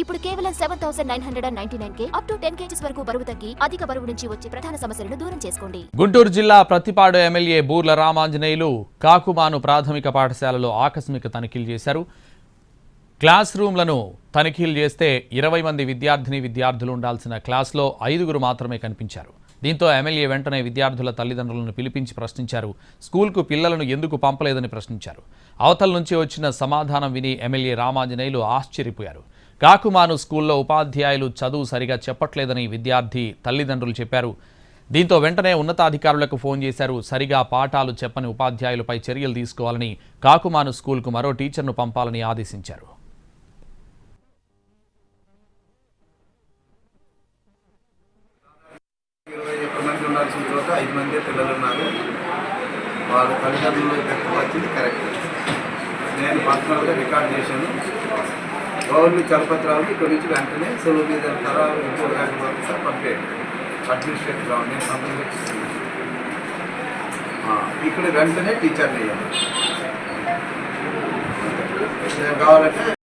ఇప్పుడు కేవలం 7,999 up to 10 kgs వరకు బరువు తగ్గి అధిక బరువు నుంచి వచ్చే ప్రధాన సమస్యలను దూరం చేసుకోండి. గుంటూరు జిల్లా ప్రతిపాడు ఎమ్మెల్యే బూర్ల రామాంజనేయులు కాకుమాను ప్రాథమిక పాఠశాలలో ఆకస్మిక తనిఖీలు చేశారు. క్లాస్ రూమ్లను తనిఖీలు చేస్తే 20 మంది విద్యార్థులు ఉండాల్సిన క్లాస్లో 5గురు మాత్రమే కనిపించారు. దీంతో ఎమ్మెల్యే వెంటనే విద్యార్థుల తల్లిదండ్రులను పిలిపించి ప్రశ్నించారు. స్కూల్కు పిల్లలను ఎందుకు పంపలేదని ప్రశ్నించారు. అవతల నుంచి వచ్చిన సమాధానం విని ఎమ్మెల్యే రామాంజనేయులు ఆశ్చర్యపోయారు. కాకుమాను స్కూల్లో ఉపాధ్యాయులు చదువు సరిగా చెప్పట్లేదని విద్యార్థి తల్లిదండ్రులు చెప్పారు. దీంతో వెంటనే ఉన్నతాధికారులకు ఫోన్ చేశారు. సరిగా పాఠాలు చెప్పని ఉపాధ్యాయులపై చర్యలు తీసుకోవాలని, కాకుమాను స్కూల్కు మరో టీచర్ను పంపాలని ఆదేశించారు. ఉండాల్సిన చోట 5 మంది పిల్లలు ఉన్నారు. వాళ్ళ తల్లిదండ్రులు వచ్చింది కరెక్ట్. నేను పర్సనల్గా రికార్డ్ చేశాను. గవర్నమెంట్ చలపత్రాలకి ఇక్కడి నుంచి వెంటనే సెలవు మీద తర్వాత ఇంకో గంట వరకు సార్ పంపేయండి. అడ్మినిస్ట్రేటివ్ రావు నేను సంబంధిస్తున్నాను. ఇక్కడ వెంటనే టీచర్ని వేయాలి. కావాలంటే